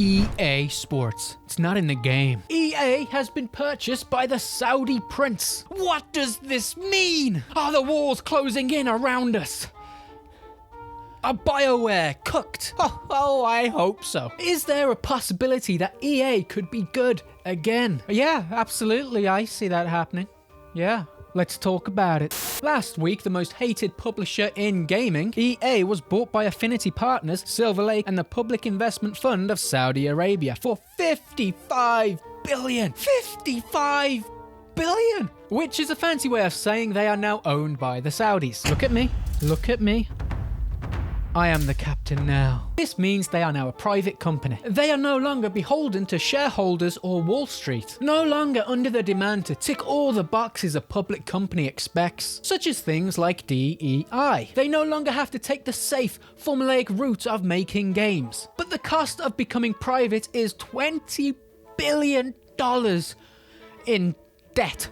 EA Sports. It's not in the game. EA has been purchased by the Saudi prince. What does this mean? Are the walls closing in around us? Are Bioware cooked? Oh, I hope so. Is there a possibility that EA could be good again? Yeah, absolutely. I see that happening. Yeah. Let's talk about it. Last week, the most hated publisher in gaming, EA, was bought by Affinity Partners, Silver Lake, and the Public Investment Fund of Saudi Arabia for $55 billion. $55 billion! Which is a fancy way of saying they are now owned by the Saudis. Look at me. Look at me. I am the captain now. This means they are now a private company. They are no longer beholden to shareholders or Wall Street. No longer under the demand to tick all the boxes a public company expects, such as things like DEI. They no longer have to take the safe, formulaic route of making games. But the cost of becoming private is $20 billion in debt.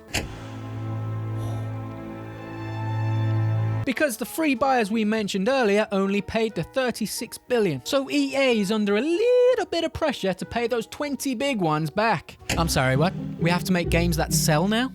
Because the free buyers we mentioned earlier only paid the $36 billion. So EA is under a little bit of pressure to pay those 20 big ones back. I'm sorry, what? We have to make games that sell now?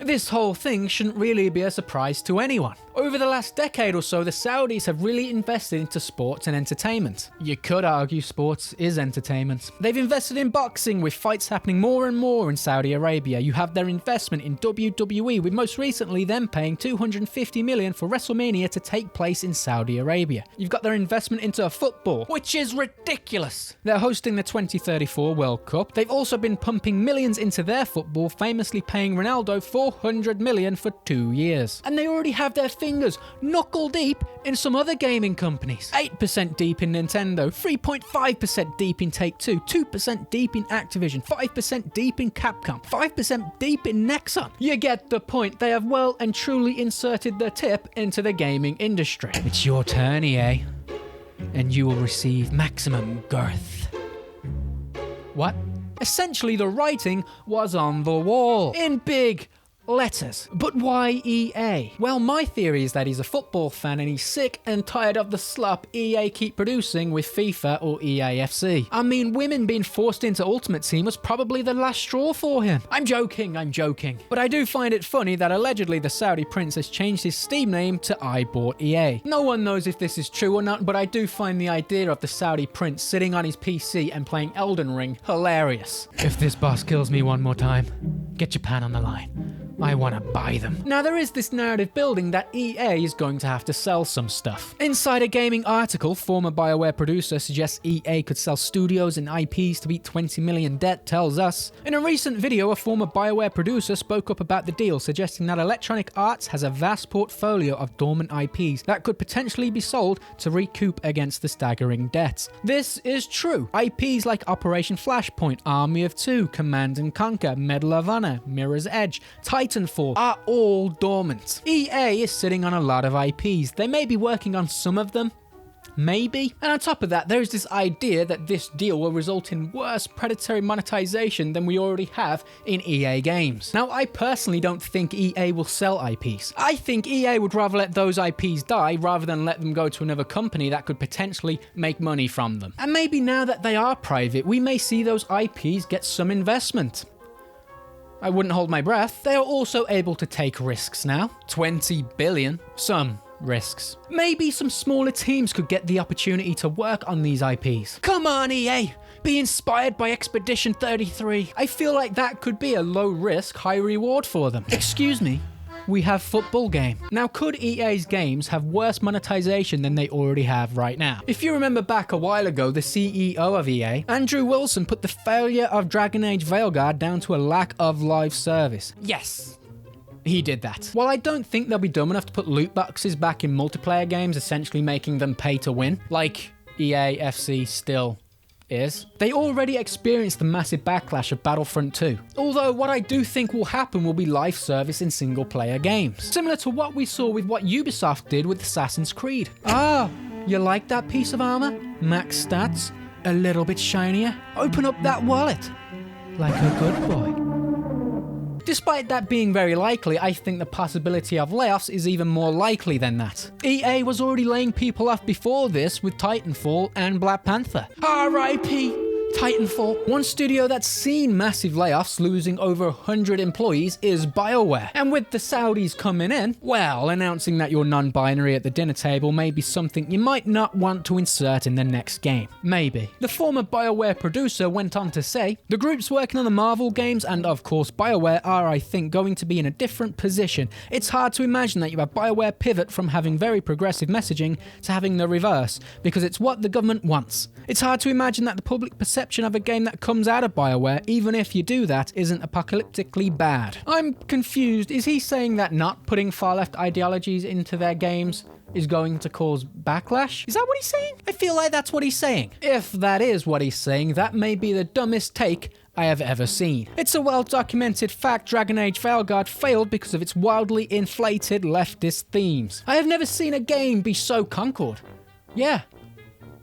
This whole thing shouldn't really be a surprise to anyone. Over the last decade or so, the Saudis have really invested into sports and entertainment. You could argue sports is entertainment. They've invested in boxing, with fights happening more and more in Saudi Arabia. You have their investment in WWE, with most recently them paying $250 million for WrestleMania to take place in Saudi Arabia. You've got their investment into football, which is ridiculous. They're hosting the 2034 World Cup. They've also been pumping millions into their football, famously paying Ronaldo $400 million for 2 years. And they already have their fingers knuckle deep in some other gaming companies. 8% deep in Nintendo, 3.5% deep in Take-Two, 2% deep in Activision, 5% deep in Capcom, 5% deep in Nexon. You get the point. They have well and truly inserted their tip into the gaming industry. It's your turn, EA, and you will receive maximum girth. What? Essentially, the writing was on the wall in big letters. But why EA? Well, my theory is that he's a football fan and he's sick and tired of the slop EA keep producing with FIFA or EAFC. I mean, women being forced into Ultimate Team was probably the last straw for him. I'm joking. But I do find it funny that allegedly the Saudi prince has changed his Steam name to I Bought EA. No one knows if this is true or not, but I do find the idea of the Saudi prince sitting on his PC and playing Elden Ring hilarious. If this boss kills me one more time, get Japan on the line. I want to buy them. Now, there is this narrative building that EA is going to have to sell some stuff. Inside a gaming article, former Bioware producer suggests EA could sell studios and IPs to beat $20 million debt, tells us. In a recent video, a former Bioware producer spoke up about the deal, suggesting that Electronic Arts has a vast portfolio of dormant IPs that could potentially be sold to recoup against the staggering debts. This is true. IPs like Operation Flashpoint, Army of Two, Command & Conquer, Medal of Honor, Mirror's Edge, Titanfall are all dormant. EA is sitting on a lot of IPs. They may be working on some of them. Maybe. And on top of that, there is this idea that this deal will result in worse predatory monetization than we already have in EA games. Now, I personally don't think EA will sell IPs. I think EA would rather let those IPs die rather than let them go to another company that could potentially make money from them. And maybe now that they are private, we may see those IPs get some investment. I wouldn't hold my breath. They are also able to take risks now. 20 billion. Some risks. Maybe some smaller teams could get the opportunity to work on these IPs. Come on, EA! Be inspired by Expedition 33. I feel like that could be a low risk, high reward for them. Excuse me. We have football game. Now, could EA's games have worse monetization than they already have right now? If you remember back a while ago, the CEO of EA, Andrew Wilson, put the failure of Dragon Age Veilguard down to a lack of live service. Yes, he did that. While I don't think they'll be dumb enough to put loot boxes back in multiplayer games, essentially making them pay to win, like EAFC still is, they already experienced the massive backlash of Battlefront 2. Although what I do think will happen will be live service in single player games. Similar to what we saw with what Ubisoft did with Assassin's Creed. Ah, you like that piece of armor? Max stats? A little bit shinier? Open up that wallet. Like a good boy. Despite that being very likely, I think the possibility of layoffs is even more likely than that. EA was already laying people off before this with Titanfall and Black Panther. R.I.P. Titanfall. One studio that's seen massive layoffs, losing over 100 employees, is Bioware. And with the Saudis coming in, well, announcing that you're non-binary at the dinner table may be something you might not want to insert in the next game. Maybe. The former Bioware producer went on to say, the groups working on the Marvel games and of course Bioware are, I think, going to be in a different position. It's hard to imagine that you have Bioware pivot from having very progressive messaging to having the reverse, because it's what the government wants. It's hard to imagine that the public perception of a game that comes out of Bioware, even if you do that, isn't apocalyptically bad. I'm confused. Is he saying that not putting far-left ideologies into their games is going to cause backlash? Is that what he's saying? I feel like that's what he's saying. If that is what he's saying, that may be the dumbest take I have ever seen. It's a well-documented fact Dragon Age Veilguard failed because of its wildly inflated leftist themes. I have never seen a game be so Concord. Yeah.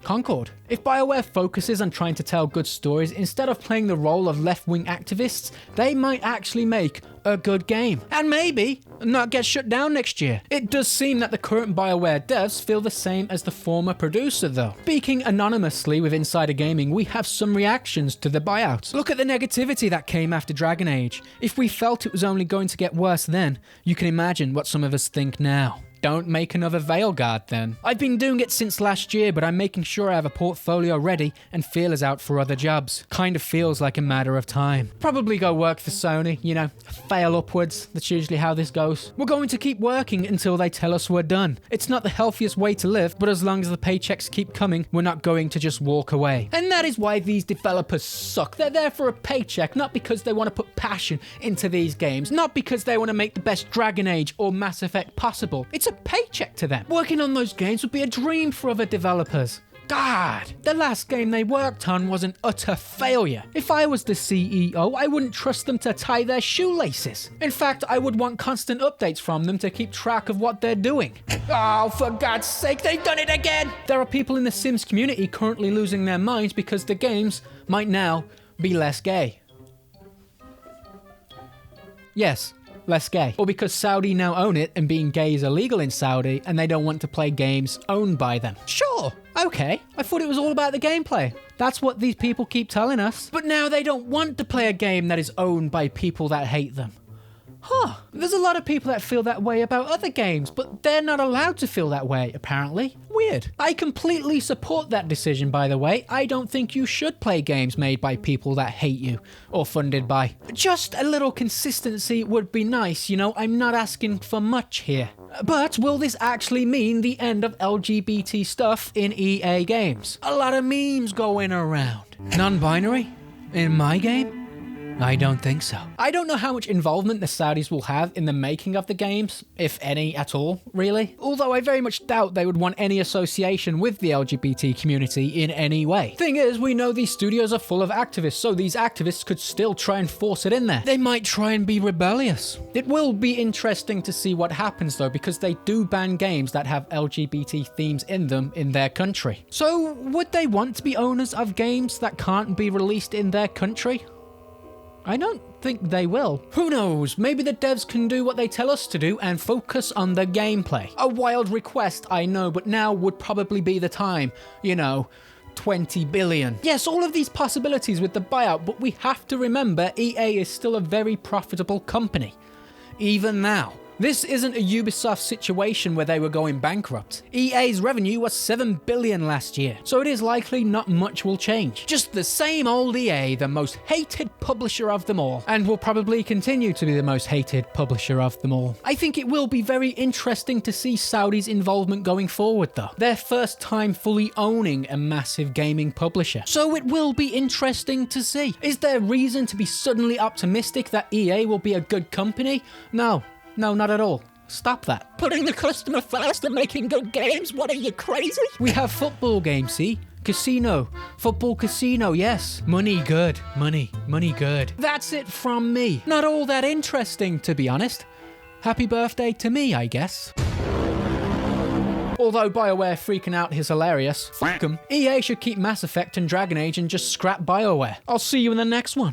Concord. If Bioware focuses on trying to tell good stories instead of playing the role of left-wing activists, they might actually make a good game. And maybe not get shut down next year. It does seem that the current Bioware devs feel the same as the former producer though. Speaking anonymously with Insider Gaming, we have some reactions to the buyout. Look at the negativity that came after Dragon Age. If we felt it was only going to get worse then, you can imagine what some of us think now. Don't make another Veilguard then. I've been doing it since last year, but I'm making sure I have a portfolio ready and feelers out for other jobs. Kind of feels like a matter of time. Probably go work for Sony, you know, fail upwards. That's usually how this goes. We're going to keep working until they tell us we're done. It's not the healthiest way to live, but as long as the paychecks keep coming, we're not going to just walk away. And that is why these developers suck. They're there for a paycheck, not because they want to put passion into these games, not because they want to make the best Dragon Age or Mass Effect possible. It's a paycheck to them. Working on those games would be a dream for other developers. God, the last game they worked on was an utter failure. If I was the CEO, I wouldn't trust them to tie their shoelaces. In fact, I would want constant updates from them to keep track of what they're doing. Oh, for God's sake, they've done it again! There are people in the Sims community currently losing their minds because the games might now be less gay. Yes. Less gay. Or because Saudi now own it and being gay is illegal in Saudi and they don't want to play games owned by them. Sure, okay. I thought it was all about the gameplay. That's what these people keep telling us. But now they don't want to play a game that is owned by people that hate them. Huh. There's a lot of people that feel that way about other games, but they're not allowed to feel that way, apparently. Weird. I completely support that decision, by the way. I don't think you should play games made by people that hate you, or funded by. Just a little consistency would be nice, you know, I'm not asking for much here. But will this actually mean the end of LGBT stuff in EA games? A lot of memes going around. Non-binary? In my game? I don't think so. I don't know how much involvement the Saudis will have in the making of the games, if any at all, really. Although I very much doubt they would want any association with the LGBT community in any way. Thing is, we know these studios are full of activists, so these activists could still try and force it in there. They might try and be rebellious. It will be interesting to see what happens though, because they do ban games that have LGBT themes in them in their country. So would they want to be owners of games that can't be released in their country? I don't think they will. Who knows? Maybe the devs can do what they tell us to do and focus on the gameplay. A wild request, I know, but now would probably be the time. You know, 20 billion. Yes, all of these possibilities with the buyout, but we have to remember EA is still a very profitable company. Even now. This isn't a Ubisoft situation where they were going bankrupt. EA's revenue was 7 billion last year, so it is likely not much will change. Just the same old EA, the most hated publisher of them all, and will probably continue to be the most hated publisher of them all. I think it will be very interesting to see Saudi's involvement going forward though. Their first time fully owning a massive gaming publisher. So it will be interesting to see. Is there reason to be suddenly optimistic that EA will be a good company? No. No, not at all. Stop that. Putting the customer first and making good games? What are you, crazy? We have football games, see? Casino. Football casino, yes. Money good. Money good. That's it from me. Not all that interesting, to be honest. Happy birthday to me, I guess. Although Bioware freaking out is hilarious, fuck 'em. EA should keep Mass Effect and Dragon Age and just scrap Bioware. I'll see you in the next one.